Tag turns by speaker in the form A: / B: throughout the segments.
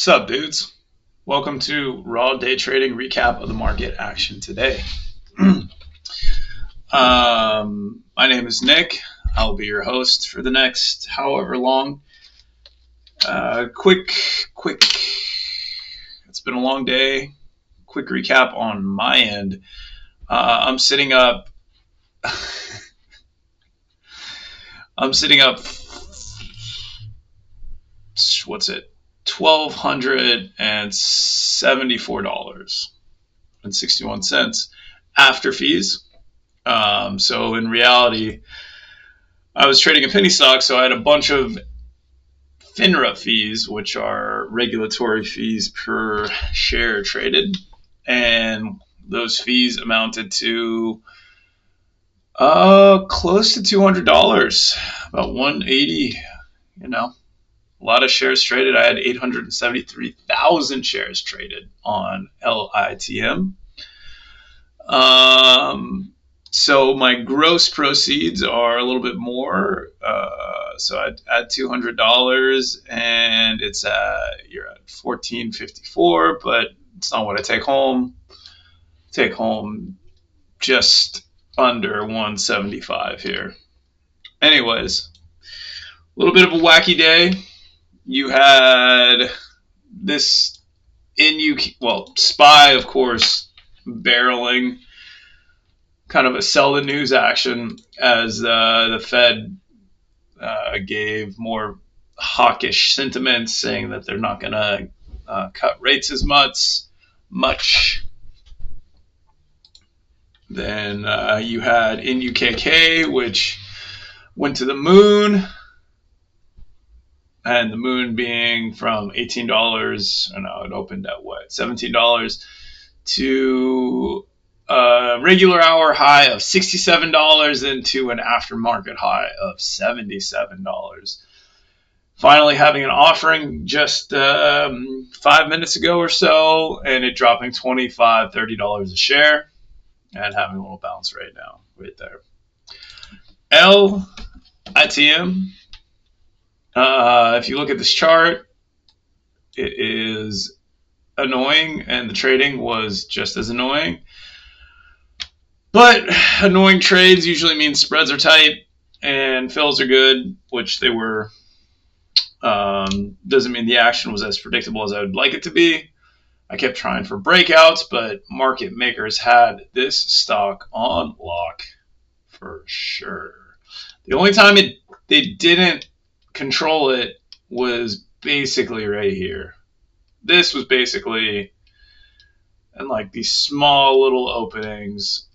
A: What's up, dudes? Welcome to Raw Day Trading Recap of the Market Action today. My name is Nick. I'll be your host for the next however long. Quick. It's been a long day. Quick recap on my end. I'm sitting up. What's it? $1,274.61 after fees. So in reality, I was trading a penny stock, so I had a bunch of FINRA fees, which are regulatory fees per share traded, and those fees amounted to close to $200, about $180. A lot of shares traded. I had 873,000 shares traded on LITM. So my gross proceeds are a little bit more. So I'd add $200, and you're at $1,454, but it's not what I take home. Take home just under $175 here. Anyways, a little bit of a wacky day. You had this SPY, of course, barreling, kind of a sell the news action as the Fed gave more hawkish sentiments, saying that they're not going to cut rates as much. Then you had NUKK, which went to the moon. And the moon being from $18, it opened at $17 to a regular hour high of $67 and to an aftermarket high of $77. Finally having an offering just 5 minutes ago or so, and it dropping $25, $30 a share, and having a little bounce right now, right there. LITM. If you look at this chart, it is annoying, and the trading was just as annoying. But annoying trades usually mean spreads are tight and fills are good, which they were. Doesn't mean the action was as predictable as I would like it to be. I kept trying for breakouts, but market makers had this stock on lock for sure. The only time they didn't control it was basically right here. This was basically in like these small little openings,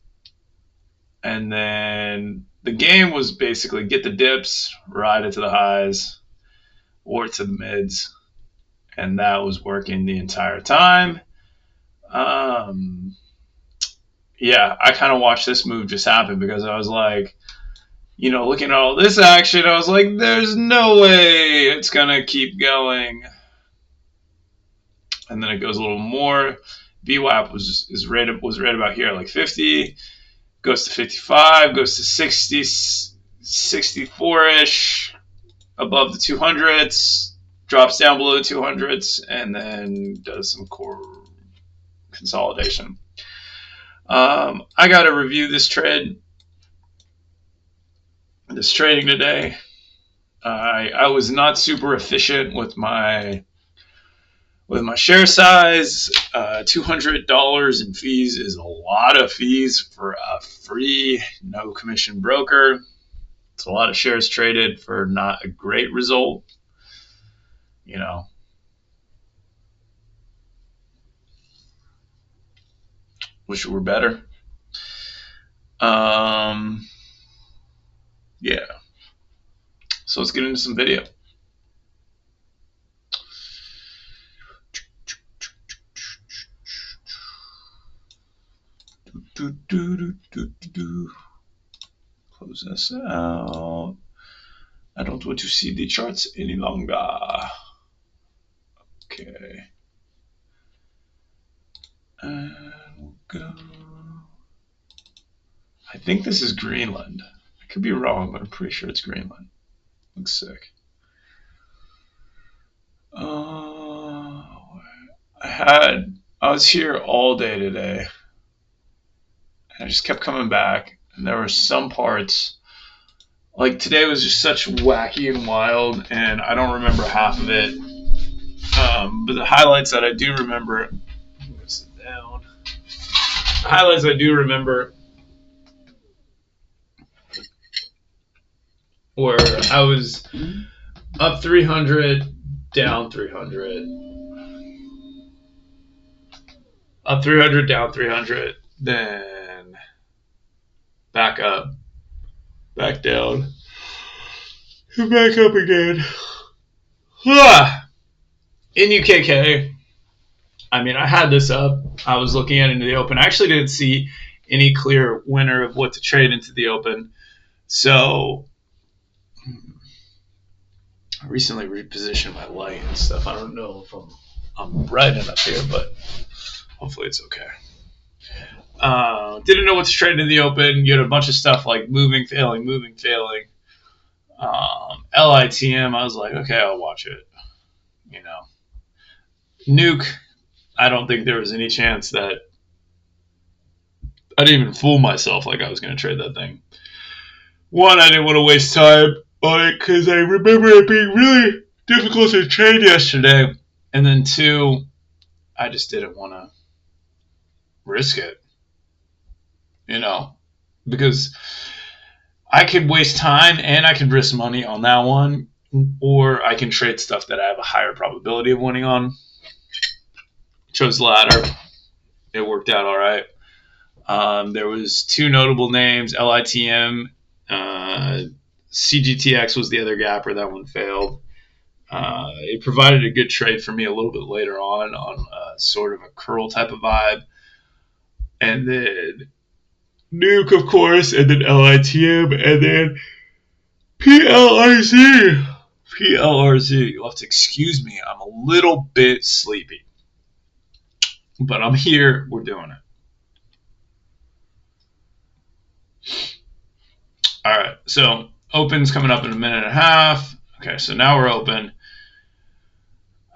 A: and then the game was basically get the dips, ride it to the highs or to the mids, and that was working the entire time. I kind of watched this move just happen because I was like, looking at all this action, I was like, there's no way it's going to keep going. And then it goes a little more. VWAP was right about here, like 50. Goes to 55, goes to 60, 64-ish, above the 200s, drops down below the 200s, and then does some core consolidation. I got to review this trading today. I was not super efficient with my share size. $200 in fees is a lot of fees for a free, no commission broker. It's a lot of shares traded for not a great result. Wish it were better. So let's get into some video. Close this out. I don't want to see the charts any longer. Okay. And we'll go. I think this is Greenland. I could be wrong, but I'm pretty sure it's Greenland. Looks sick. I was here all day today. I just kept coming back, and there were some parts. Like today was just such wacky and wild, and I don't remember half of it. But the highlights that I do remember, I'm gonna sit down. The highlights I do remember were I was up 300, down 300, up 300, down 300, then back up, back down, and back up again. In UKK, I mean, I had this up. I was looking at it into the open. I actually didn't see any clear winner of what to trade into the open. So I recently repositioned my light and stuff. I don't know if I'm bright enough here, but hopefully it's okay. Didn't know what to trade into the open. You had a bunch of stuff like moving, failing, moving, failing. LITM, I was like, okay, I'll watch it. You know, Nuke, I don't think there was any chance that I didn't even fool myself like I was going to trade that thing. One, I didn't want to waste time on it because I remember it being really difficult to trade yesterday. And then two, I just didn't want to risk it, you know, because I could waste time and I could risk money on that one, or I can trade stuff that I have a higher probability of winning on. Chose the latter. It worked out all right. There was two notable names, LITM, CGTX was the other gapper. That one failed. It provided a good trade for me a little bit later on sort of a curl type of vibe. And then Nuke, of course, and then LITM, and then PLRZ. PLRZ. You'll have to excuse me. I'm a little bit sleepy. But I'm here. We're doing it. All right. So open's coming up in a minute and a half. Okay, so now we're open.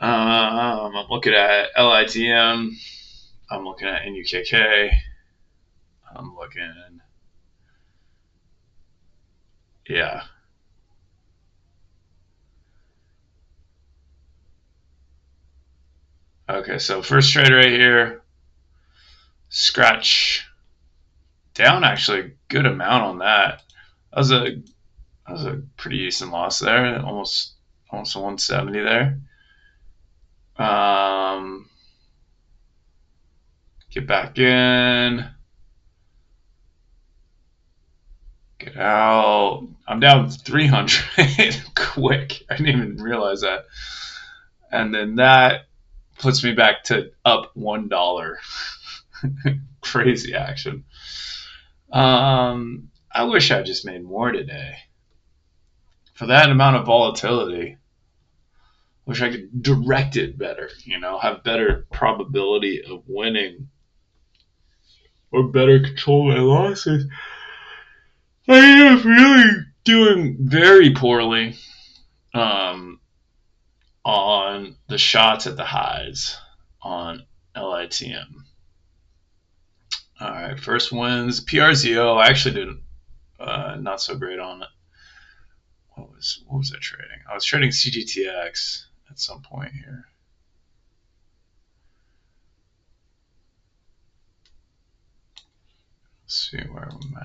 A: I'm looking at LITM. I'm looking at NUKK. I'm looking. Yeah. Okay, so first trade right here. Scratch. Down actually a good amount on that. That was a pretty decent loss there. Almost a 170 there. Get back in. Get out. I'm down 300 quick. I didn't even realize that. And then that puts me back to up $1. Crazy action. I wish I just made more today. For that amount of volatility, I wish I could direct it better, you know, have better probability of winning or better control my losses. I am really doing very poorly on the shots at the highs on LITM. All right, first wins. PRZO, I actually did not so great on it. What was I trading? I was trading CGTX at some point here. Let's see where I'm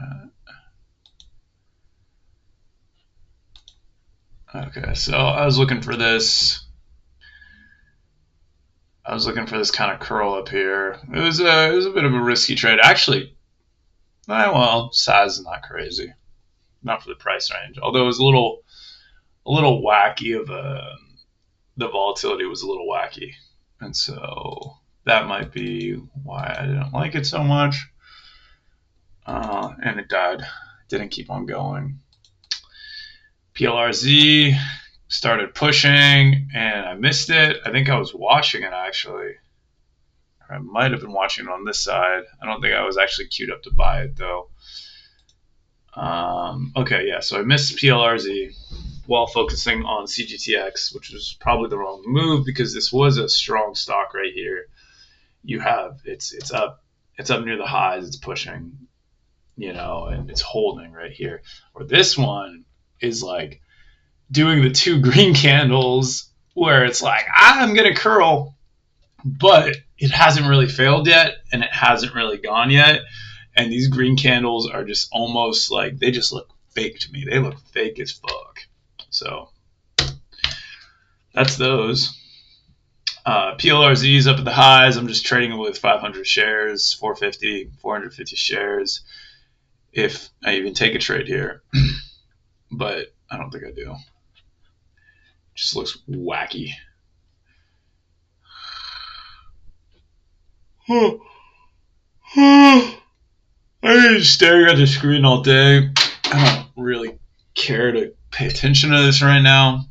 A: at. Okay, so I was looking for this. I was looking for this kind of curl up here. It was a bit of a risky trade. Actually, well, size is not crazy. Not for the price range. Although it was a little wacky of the volatility was a little wacky. And so that might be why I didn't like it so much. And it died. It didn't keep on going. PLRZ started pushing and I missed it. I think I was watching it actually. I might have been watching it on this side. I don't think I was actually queued up to buy it though. Okay, yeah, so I missed PLRZ while focusing on CGTX, which was probably the wrong move because this was a strong stock right here. you have it's up near the highs, it's pushing, and it's holding right here. Or this one is like doing the two green candles where it's like, I'm gonna curl, but it hasn't really failed yet and it hasn't really gone yet. And these green candles are just almost like, they just look fake to me. They look fake as fuck. So that's those. PLRZ is up at the highs. I'm just trading with 500 shares, 450 shares. If I even take a trade here, but I don't think I do. Just looks wacky. I'm just staring at the screen all day. I don't really care to pay attention to this right now.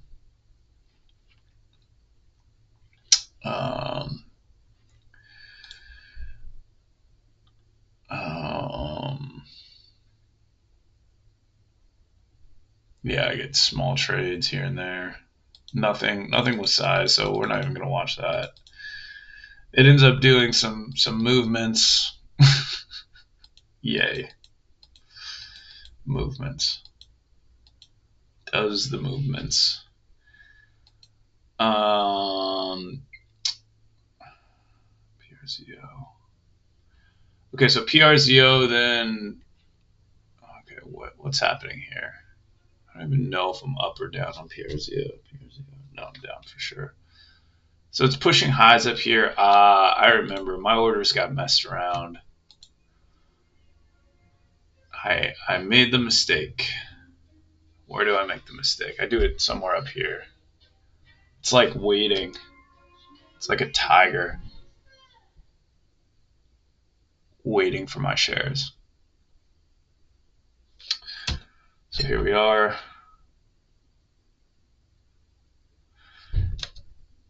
A: Yeah, I get small trades here and there. Nothing with size, so we're not even gonna watch that. It ends up doing some movements. Yay. Movements. Does the movements. PRZO. Okay, so PRZO then. Okay, what's happening here? I don't even know if I'm up or down on PRZO. No, I'm down for sure. So it's pushing highs up here. I remember my orders got messed around. I made the mistake. Where do I make the mistake? I do it somewhere up here. It's like waiting. It's like a tiger waiting for my shares. So here we are.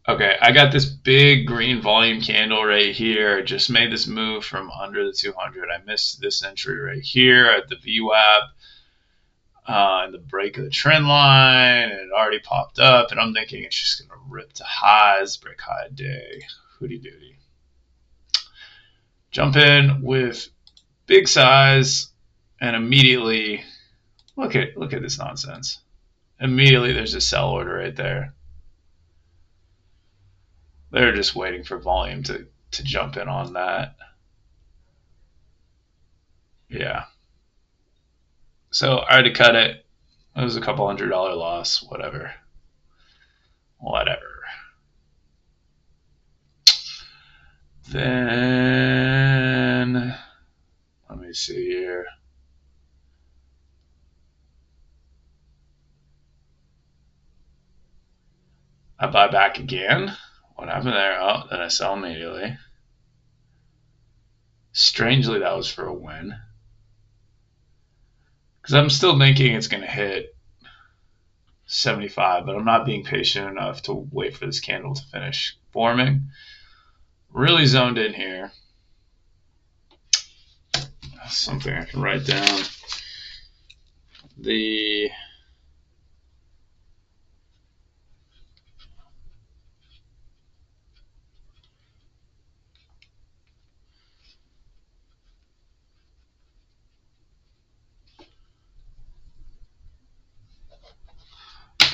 A: Okay, I got this big green volume candle right here. I just made this move from under the 200. I missed this entry right here at the VWAP. And the break of the trend line, and it already popped up, and I'm thinking it's just going to rip to highs, break high day, hooty doody. Jump in with big size, and immediately, look at this nonsense. Immediately there's a sell order right there. They're just waiting for volume to jump in on that. Yeah. So I had to cut it. It was a couple $100 loss, whatever. Then, let me see here. I buy back again. What happened there? Oh, then I sell immediately. Strangely, that was for a win. Because I'm still thinking it's going to hit 75, but I'm not being patient enough to wait for this candle to finish forming. Really zoned in here. That's something I can write down.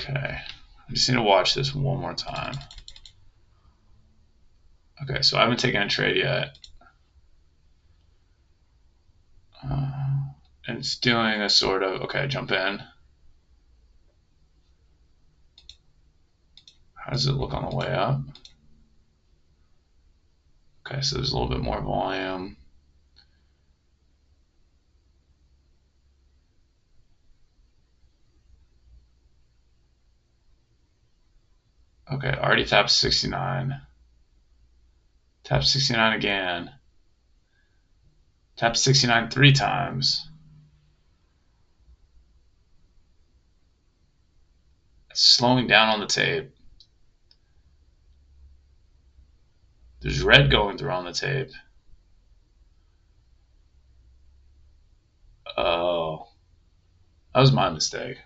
A: Okay, I just need to watch this one more time. Okay, so I haven't taken a trade yet. And it's doing a sort of, okay, jump in. How does it look on the way up? Okay, so there's a little bit more volume. Okay, already tapped 69. Tap 69 again. Tap 69 3 times. It's slowing down on the tape. There's red going through on the tape. Oh. That was my mistake.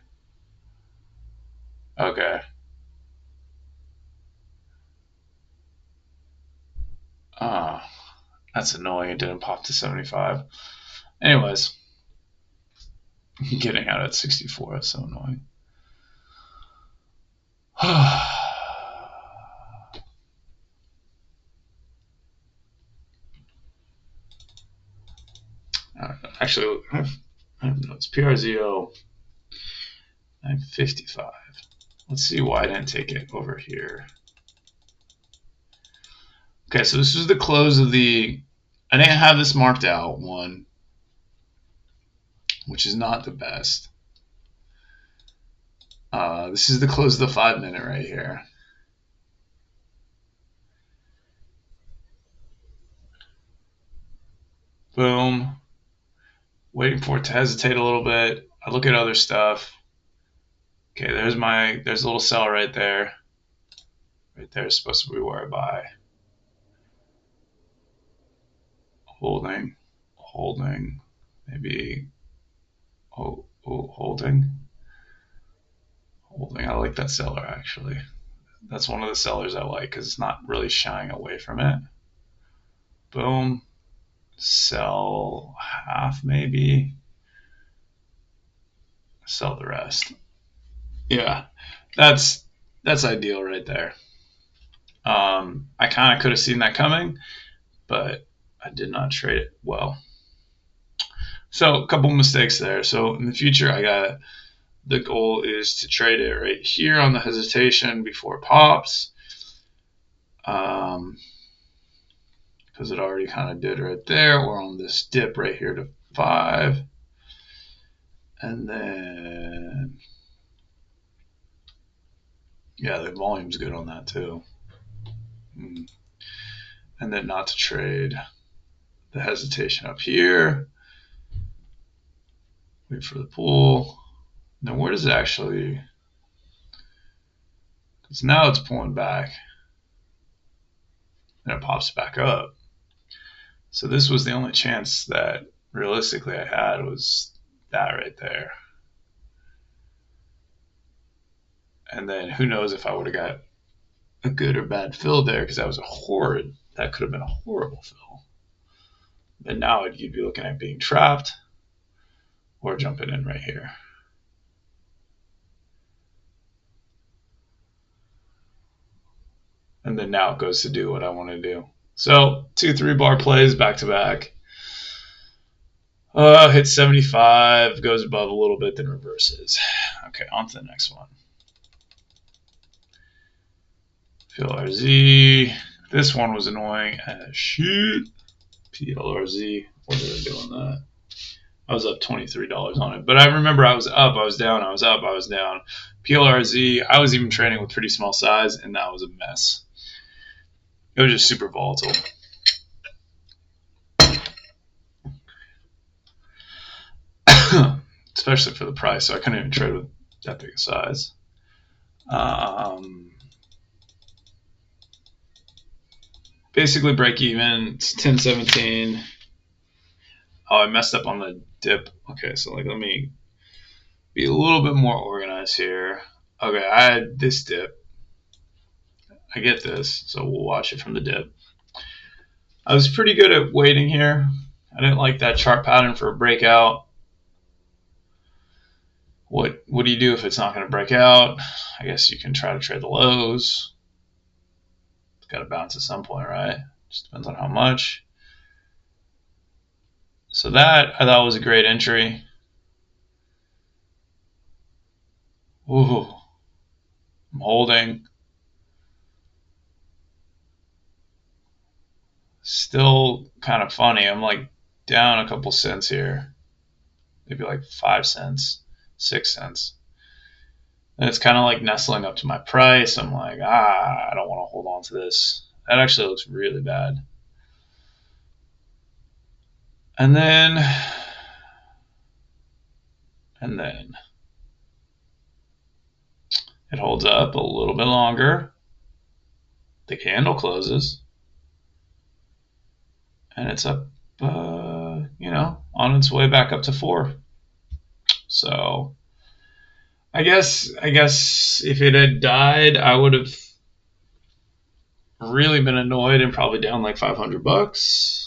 A: Okay. That's annoying. It didn't pop to 75. Anyways, getting out at 64. That's so annoying. Actually, I have notes. PRZO 955. Let's see why I didn't take it over here. Okay, so this is the close of the. I didn't have this marked out one, which is not the best. This is the close of the 5 minute right here. Boom. Waiting for it to hesitate a little bit. I look at other stuff. Okay, there's a little sell right there. Right there is supposed to be where I buy. Holding, maybe. Holding. I like that seller actually. That's one of the sellers I like because it's not really shying away from it. Boom. Sell half maybe. Sell the rest. Yeah, that's ideal right there. I kind of could have seen that coming, but I did not trade it well. So a couple mistakes there. So in the future, the goal is to trade it right here on the hesitation before it pops. Because it already kind of did right there, or on this dip right here to 5. And then, yeah, the volume's good on that too. And then not to trade the hesitation up here. Wait for the pull. Now where does it actually, because now it's pulling back. And it pops back up. So this was the only chance that realistically I had was that right there. And then who knows if I would have got a good or bad fill there, because that could have been a horrible fill. But now you'd be looking at being trapped or jumping in right here. And then now it goes to do what I want to do. So 2 3-bar plays back to back. Hits 75, goes above a little bit, then reverses. Okay, on to the next one. PLRZ. This one was annoying as shit. PLRZ. What did I do on that? I was up $23 on it. But I remember I was up, I was down, I was up, I was down. PLRZ, I was even trading with pretty small size, and that was a mess. It was just super volatile. Especially for the price, so I couldn't even trade with that big a size. Basically break even. It's 10.17. Oh, I messed up on the dip. Okay, so let me be a little bit more organized here. Okay, I had this dip. I get this, so we'll watch it from the dip. I was pretty good at waiting here. I didn't like that chart pattern for a breakout. What do you do if it's not going to break out? I guess you can try to trade the lows. It's got to bounce at some point, right? Just depends on how much. So that I thought was a great entry. Ooh, I'm holding. Still kind of funny. I'm like down a couple cents here. Maybe like 5 cents, 6 cents. And it's kind of like nestling up to my price. I'm like, I don't want to hold on to this. That actually looks really bad. And then it holds up a little bit longer. The candle closes. And it's up, on its way back up to 4. So I guess if it had died, I would have really been annoyed and probably down like $500.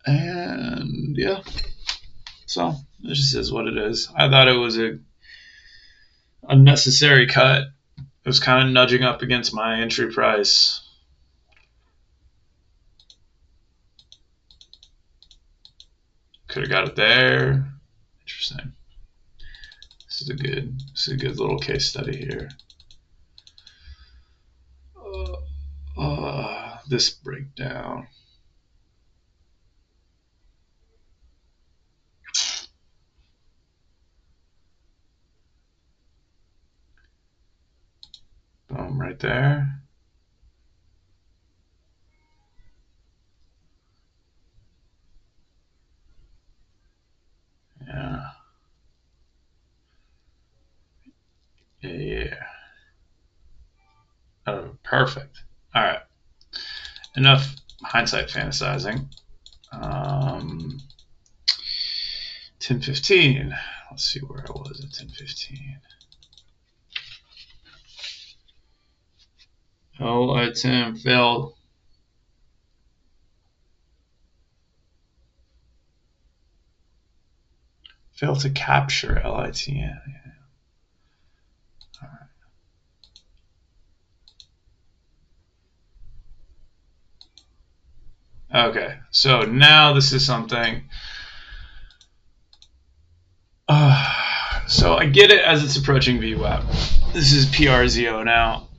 A: And yeah, so it just is what it is. I thought it was a unnecessary cut. It was kind of nudging up against my entry price. Could have got it there. Interesting. This is a good little case study here. This breakdown. Boom, right there. Yeah. Yeah. Oh, perfect. All right. Enough hindsight fantasizing. 10:15. Let's see where I was at 10:15. LITM failed. Failed to capture LITM. Yeah. All right. Okay, so now this is something. So I get it as it's approaching VWAP. This is PRZO now.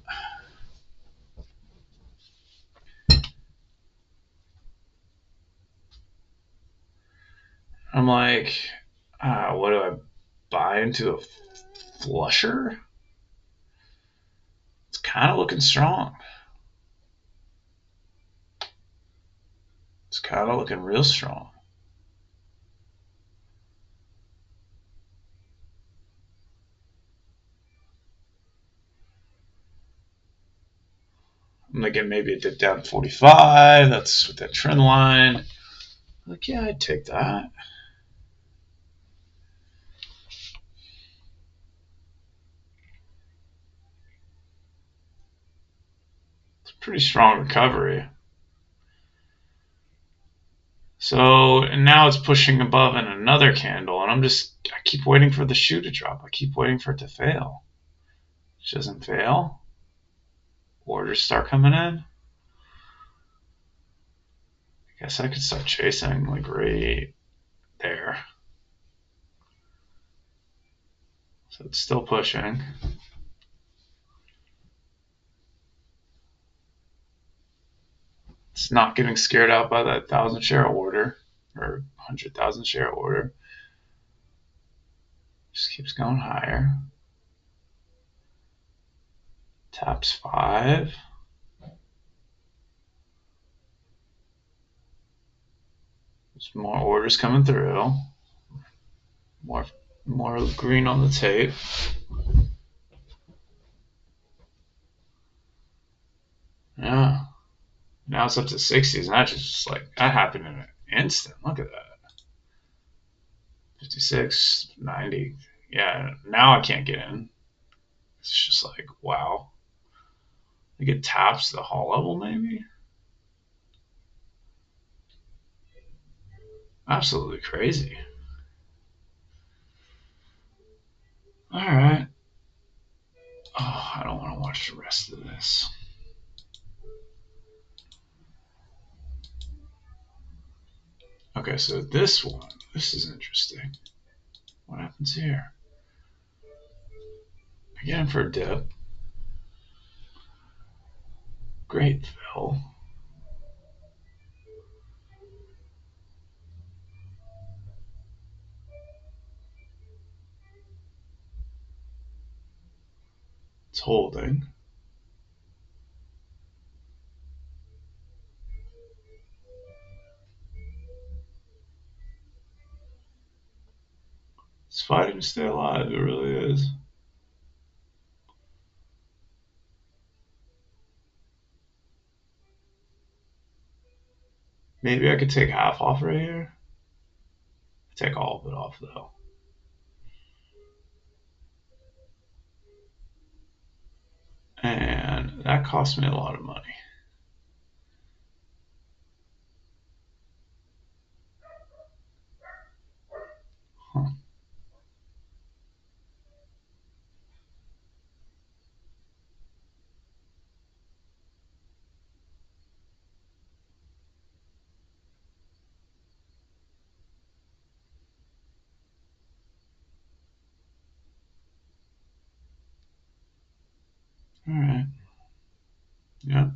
A: I'm like, what do I buy into? A flusher? It's kind of looking strong. It's kind of looking real strong. I'm thinking maybe it dipped down 45. That's with that trend line. Like, yeah, I'd take that. It's a pretty strong recovery. So and now it's pushing above in another candle, and I keep waiting for the shoe to drop. I keep waiting for it to fail. It doesn't fail. Orders start coming in. I guess I could start chasing like right there. So it's still pushing. It's not getting scared out by that 1,000 share order or 100,000 share order. Just keeps going higher. Taps 5. There's more orders coming through. More green on the tape. Yeah. Now it's up to 60s, and that's just like that happened in an instant. Look at that. 56, 90. Yeah, now I can't get in. It's just like, wow. I think it taps the hall level, maybe? Absolutely crazy. All right. Oh, I don't want to watch the rest of this. Okay, so this is interesting. What happens here? Again for a dip. Great fill. It's holding. It's fighting to stay alive. It really is. Maybe I could take half off right here. Take all of it off though. And That cost me a lot of money. Huh. All right. Yeah.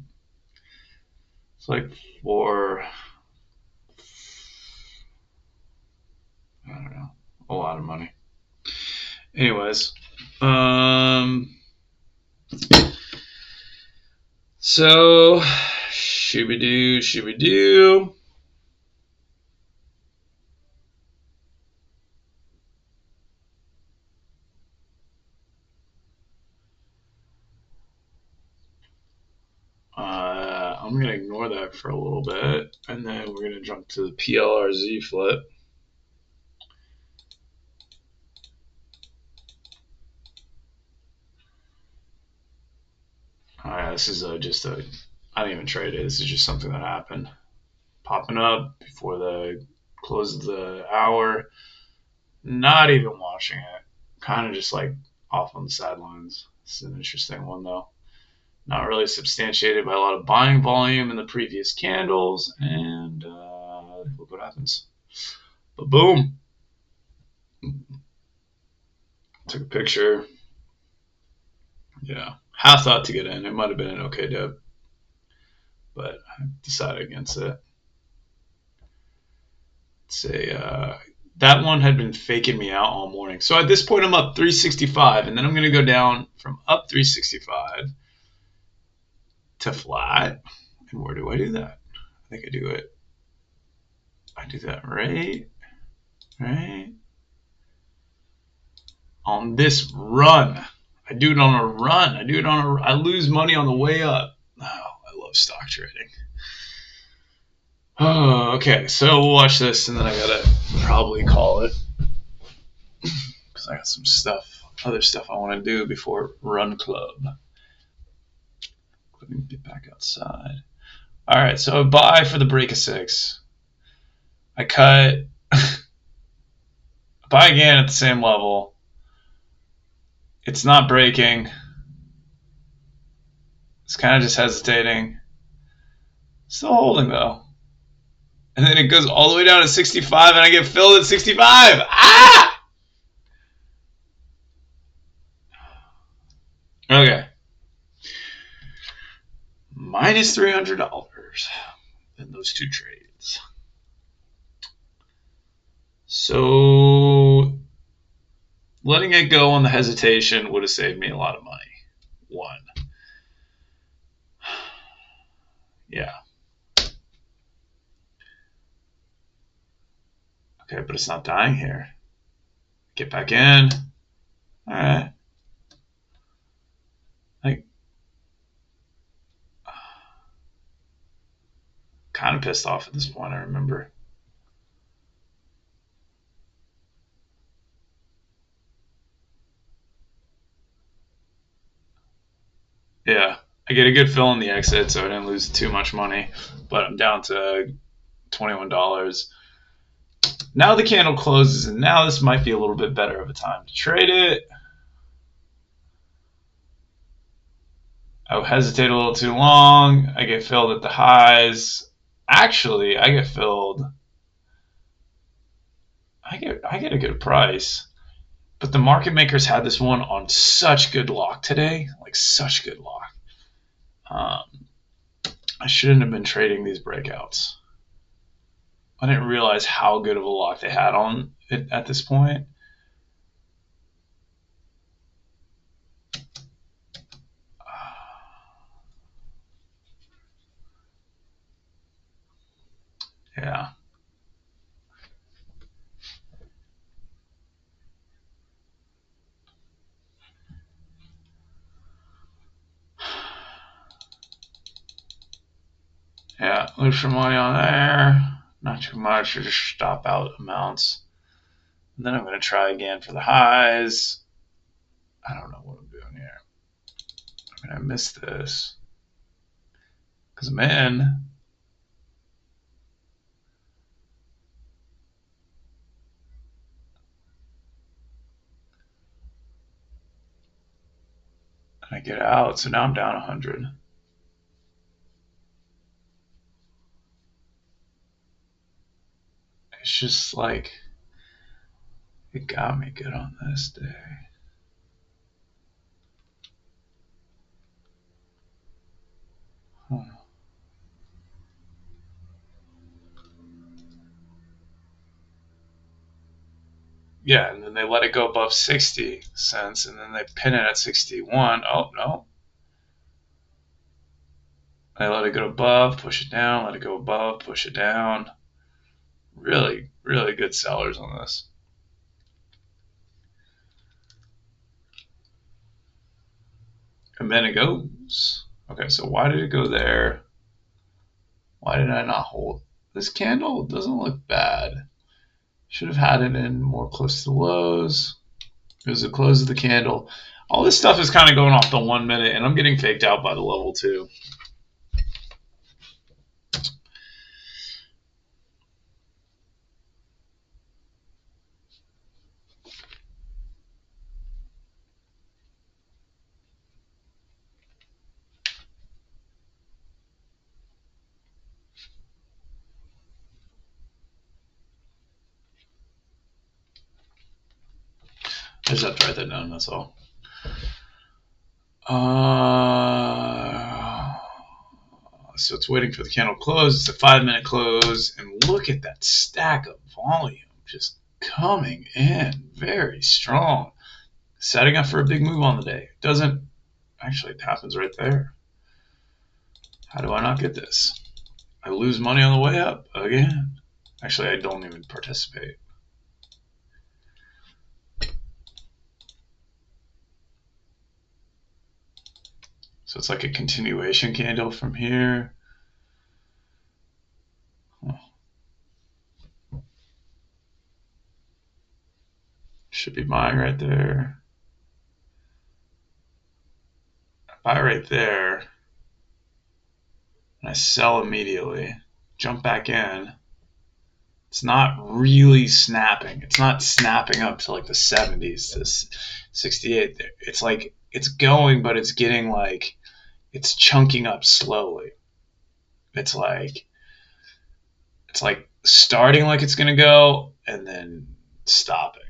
A: It's like for, I don't know, a lot of money. Anyways, so shooby-doo. I'm going to ignore that for a little bit, and then we're going to jump to the PLRZ flip. This is just a, I didn't even trade it. This is just something that happened. Popping up before the close of the hour. Not even watching it. Kind of just like off on the sidelines. It's an interesting one though. Not really substantiated by a lot of buying volume in the previous candles. And look what happens. But boom. Took a picture. Yeah. Half thought to get in. It might have been an okay dip. But I decided against it. Say that one had been faking me out all morning. So at this point, I'm up 365, and then I'm going to go down from up 365 to flat. And where do I do that? I think I do it. I do that right on this run. I do it on a run. I lose money on the way up. Oh, I love stock trading. Oh, okay, so we'll watch this, and then I gotta probably call it because I got some other stuff I want to do before Run Club. Let me get back outside. All right, so I buy for the break of 6. I cut. Buy again at the same level. It's not breaking. It's kind of just hesitating. Still holding though. And then it goes all the way down to 65, and I get filled at 65. Ah! Okay. Minus $300 in those two trades. So letting it go on the hesitation would have saved me a lot of money. 1. Yeah. Okay, but it's not dying here. Get back in. All right. Like, kind of pissed off at this point, I remember. Yeah, I get a good fill in the exit, so I didn't lose too much money, but I'm down to $21. Now the candle closes, and now this might be a little bit better of a time to trade it. I would hesitate a little too long. I get filled at the highs. Actually, I get filled. I get a good price. But the market makers had this one on such good lock today, like such good lock. I shouldn't have been trading these breakouts. I didn't realize how good of a lock they had on it at this point. Yeah. Yeah, lose some money on there. Not too much, or just stop out amounts. And then I'm going to try again for the highs. I don't know what I'm doing here. I mean, I missed this. because I'm in. I get out, so now I'm down 100. It's just like, it got me good on this day. Huh. Yeah, and then they let it go above 60 cents, and then they pin it at 61. Oh, no. They let it go above, push it down, let it go above, push it down. Really, really good sellers on this. And then it goes. Okay, so why did it go there? Why did I not hold? This candle doesn't look bad. Should have had it in more close to the lows. It was the close of the candle. All this stuff is kind of going off the 1 minute, and I'm getting faked out by the level 2. I just have to write that down, that's all. So it's waiting for the candle close. It's a 5-minute close, and look at that stack of volume just coming in very strong, setting up for a big move on the day. It doesn't actually, it happens right there. How do I not get this? I lose money on the way up again. Actually, I don't even participate. So it's like a continuation candle from here. Should be buying right there. Buy right there. And I sell immediately. Jump back in. It's not really snapping. It's not snapping up to like the 70s to 68. It's like it's going, but it's getting like it's chunking up slowly. It's like starting like it's gonna go and then stopping.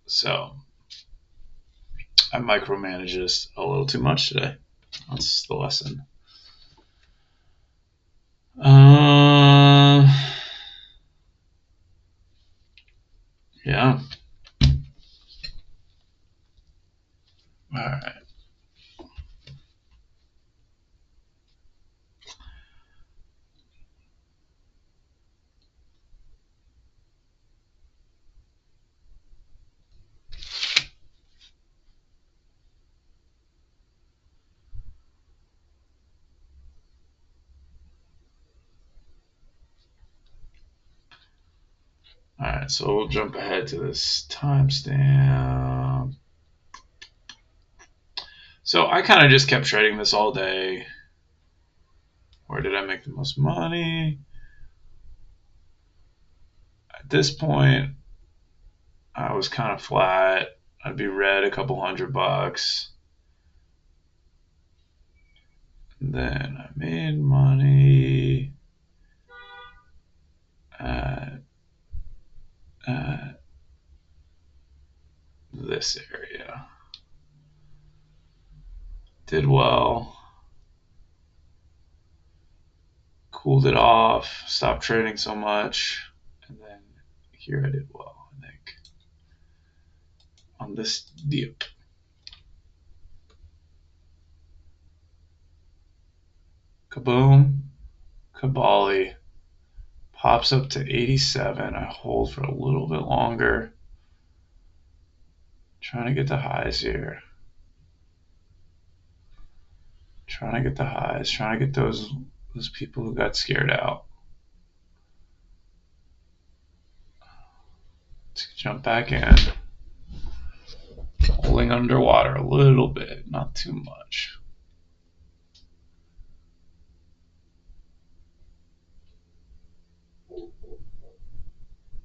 A: So I micromanage this a little too much today. That's the lesson. Yeah. All right. All right, so we'll jump ahead to this timestamp. So I kind of just kept trading this all day. Where did I make the most money? At this point, I was kind of flat. I'd be red a couple $100. And then I made money at this area. Did well. Cooled it off. Stopped trading so much. And then here I did well, I think. On this dip. Kaboom. Kabali. Pops up to 87. I hold for a little bit longer. Trying to get the highs here. Trying to get the highs. Trying to get those people who got scared out. Let's jump back in. Holding underwater a little bit, not too much.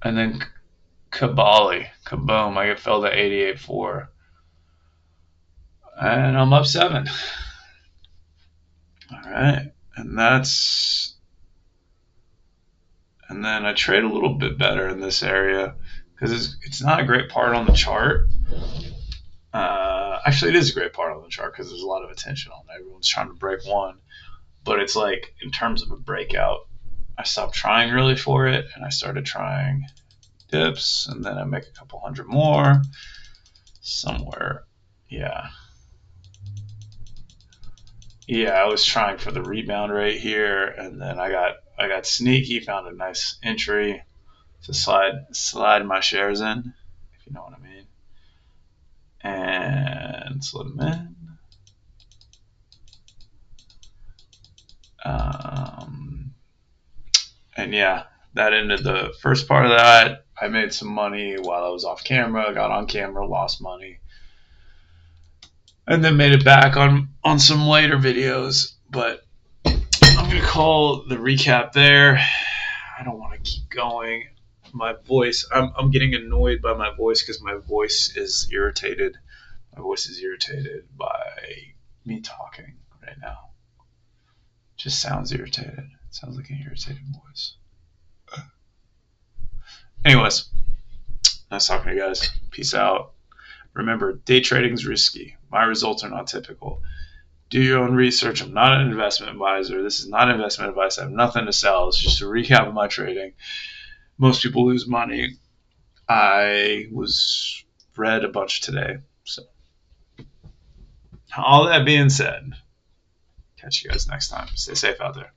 A: And then kaboom, I get filled at 88.4. And I'm up 7. All right. And then I trade a little bit better in this area because it's not a great part on the chart. Actually, it is a great part on the chart because there's a lot of attention on it. Everyone's trying to break one. But it's like, in terms of a breakout, I stopped trying really for it, and I started trying dips, and then I make a couple hundred more somewhere. Yeah, I was trying for the rebound right here, and then I got sneaky, found a nice entry to slide my shares in, if you know what I mean, and slid them in. And yeah, that ended the first part of that. I made some money while I was off camera, got on camera, lost money, and then made it back on some later videos. But I'm going to call the recap there. I don't want to keep going. My voice, I'm getting annoyed by my voice because my voice is irritated. My voice is irritated by me talking right now. It just sounds irritated. It sounds like an irritated voice. Anyways, nice talking to you guys. Peace out. Remember, day trading is risky. My results are not typical. Do your own research. I'm not an investment advisor. This is not investment advice. I have nothing to sell. It's just a recap of my trading. Most people lose money. I was read a bunch today. So, all that being said, catch you guys next time. Stay safe out there.